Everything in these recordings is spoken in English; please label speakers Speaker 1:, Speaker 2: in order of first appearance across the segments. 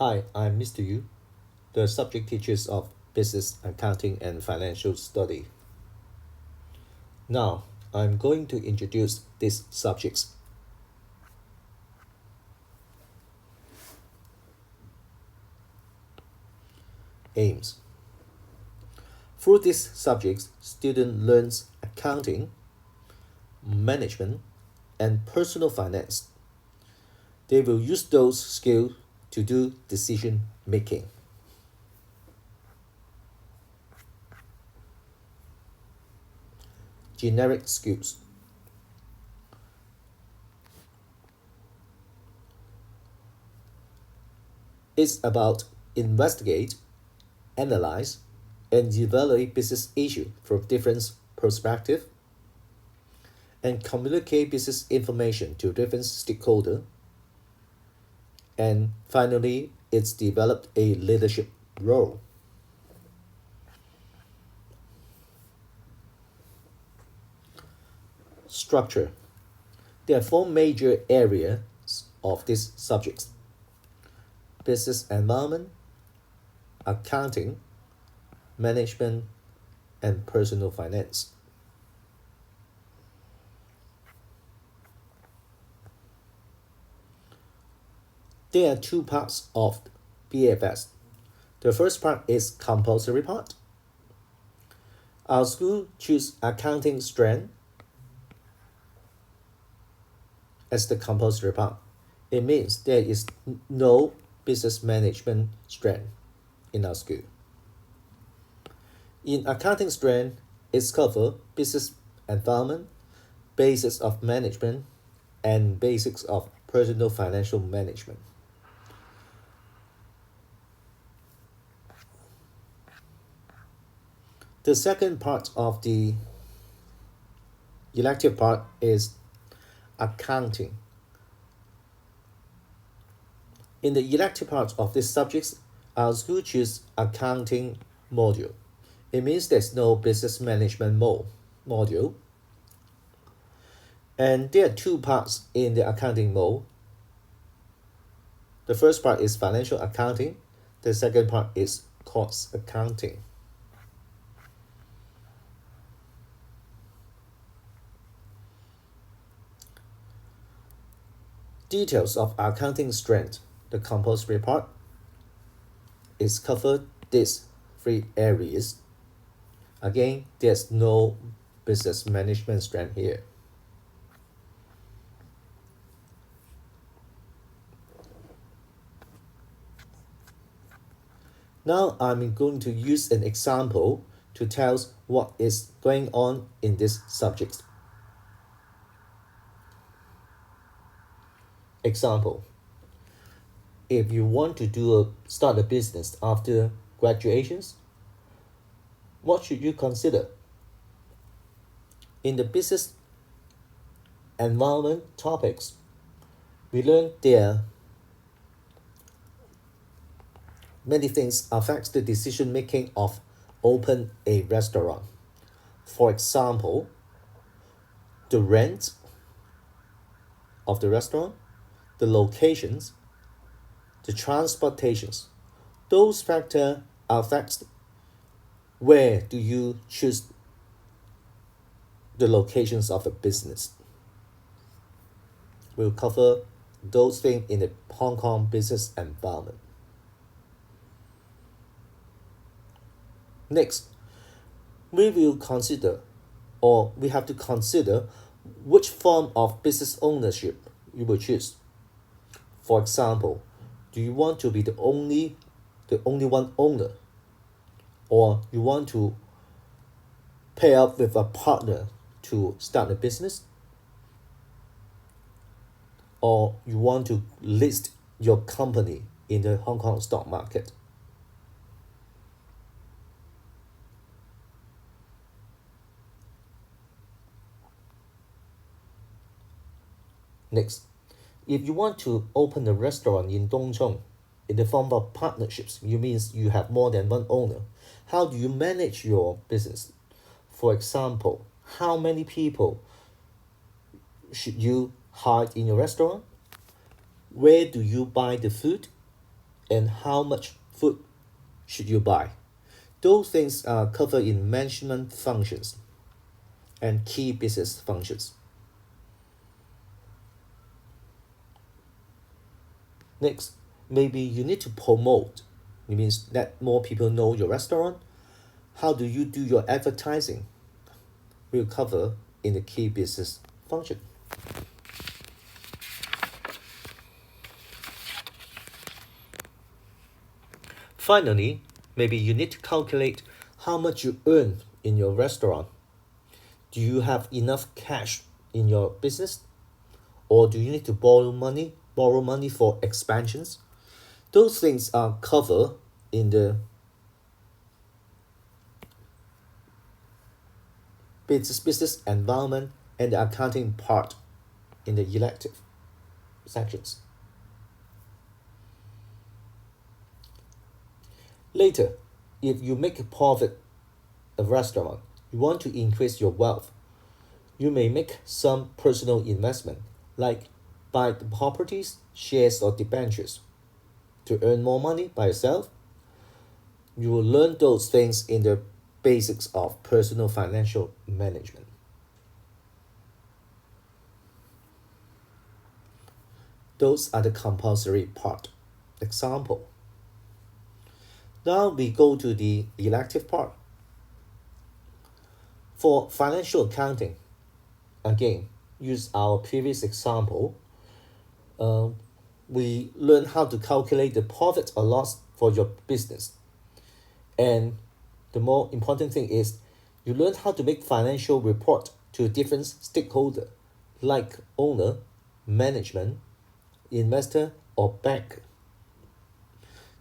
Speaker 1: Hi, I'm Mr. Yu, the subject teachers of Business, Accounting, and Financial Study. Now, I'm going to introduce these subjects. Aims. Through these subjects, student learns accounting, management, and personal finance. They will use those skills to do decision making. Generic skills. It's about investigate, analyze, and evaluate business issue from different perspectives and communicate business information to different stakeholders. And finally, it's developed a leadership role. Structure. There are four major areas of these subjects: business environment, accounting, management, and personal finance. There are two parts of BFS. The first part is compulsory part. Our school choose accounting strand as the compulsory part. It means there is no business management strand in our school. In accounting strand, it's cover business environment, basics of management, and basics of personal financial management. The second part of the elective part is accounting. In the elective part of these subjects, our school choose accounting module. It means there's no business management module. And there are two parts in the accounting mode. The first part is financial accounting. The second part is cost accounting. Details of accounting strand. The compulsory part is covered these three areas. Again, there's no business management strand here. Now I'm going to use an example to tell us what is going on in this subject. Example: if you want to start a business after graduations, what should you consider? In the business environment topics, we learned there many things affect the decision making of open a restaurant. For example, the rent of the restaurant, the locations, the transportations. Those factors affect where do you choose the locations of the business. We'll cover those things in the Hong Kong business environment. Next, we will consider, or we have to consider, which form of business ownership you will choose. For example, do you want to be the only one owner, or you want to pair up with a partner to start a business, or you want to list your company in the Hong Kong stock market? Next, if you want to open a restaurant in Dongcheng in the form of partnerships, it means you have more than one owner. How do you manage your business? For example, how many people should you hire in your restaurant? Where do you buy the food? and how much food should you buy. Those things are covered in management functions and key business functions. Next, maybe you need to promote. It means let more people know your restaurant. How do you do your advertising? We'll cover in the key business function. Finally, maybe you need to calculate how much you earn in your restaurant. Do you have enough cash in your business? Or do you need to borrow money for expansions? Those things are covered in the business environment and the accounting part in the elective sections. Later, if you make a profit a restaurant, you want to increase your wealth, you may make some personal investment, like buy the properties, shares, or debentures to earn more money by yourself. You will learn those things in the basics of personal financial management. Those are the compulsory part. Example. Now we go to the elective part. For financial accounting, again, use our previous example. We learn how to calculate the profit or loss for your business. And the more important thing is you learn how to make financial report to different stakeholder like owner, management, investor, or bank.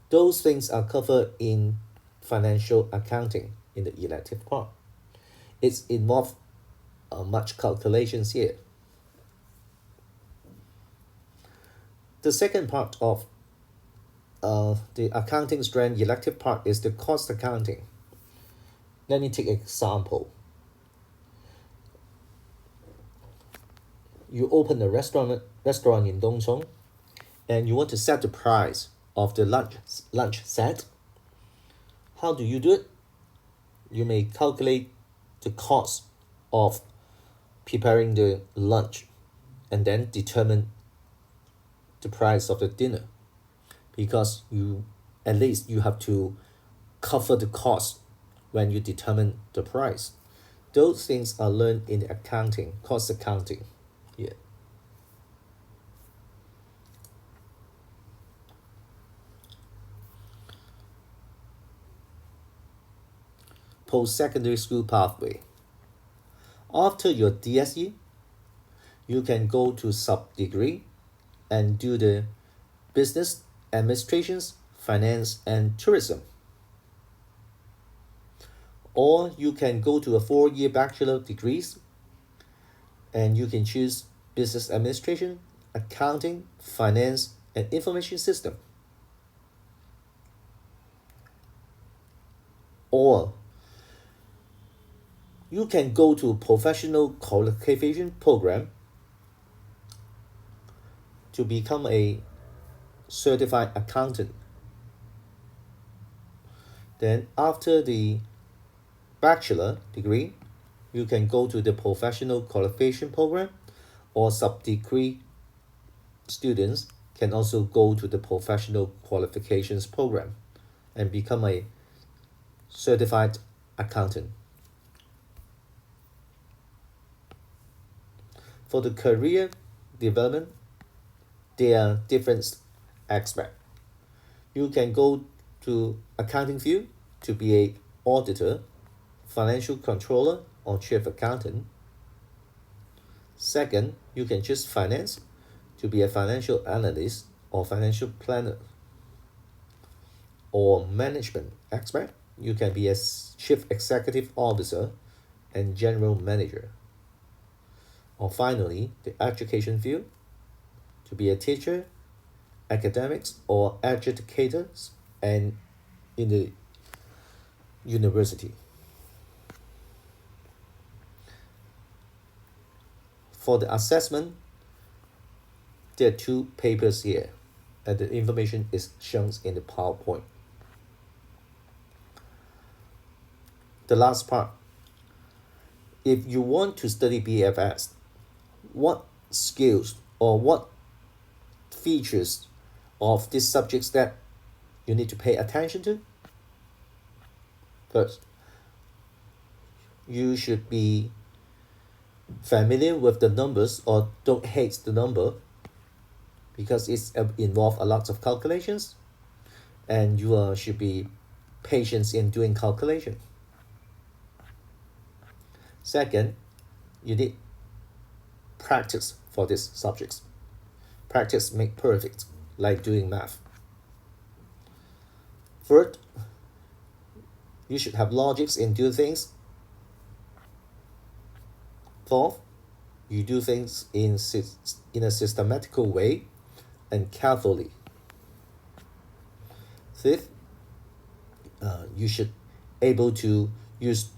Speaker 1: Those things are covered in financial accounting in the elective part. It's involved much calculations here. The second part of the accounting strand elective part is the cost accounting. Let me take an example. You open a restaurant in Dongchong and you want to set the price of the lunch set. How do you do it? You may calculate the cost of preparing the lunch and then determine the price of the dinner, because you at least you have to cover the cost when you determine the price. Those things are learned in accounting, cost accounting. Yeah. Post-secondary school pathway. After your DSE, you can go to sub-degree and do the business, administrations, finance, and tourism. Or you can go to a 4-year bachelor degrees and you can choose business administration, accounting, finance, and information system. Or you can go to professional qualification program to become a certified accountant. Then after the bachelor degree, you can go to the professional qualification program, or sub-degree students can also go to the professional qualifications program and become a certified accountant. For the career development, there are different aspects. You can go to accounting field to be a auditor, financial controller, or chief accountant. Second, you can choose finance to be a financial analyst or financial planner. Or management aspect, you can be a chief executive officer and general manager. Or finally, the education field, to be a teacher, academics, or educators, and in the university. For the assessment, there are 2 papers here. and the information is shown in the PowerPoint. The last part, if you want to study BFS, what skills or what features of these subjects that you need to pay attention to? First, you should be familiar with the numbers or don't hate the number because it's involve a lot of calculations, and you should be patient in doing calculation. Second, you need practice for these subjects. Practice make perfect, like doing math. Third, you should have logics in doing things. Fourth, you do things in a systematical way and carefully. Fifth, you should able to use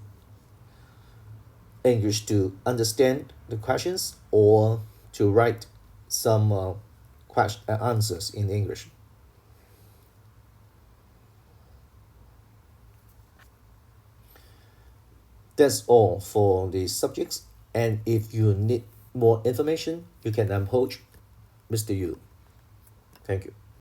Speaker 1: English to understand the questions or to write some answers in English. That's all for the subjects. And if you need more information, you can approach Mr. Yu. Thank you.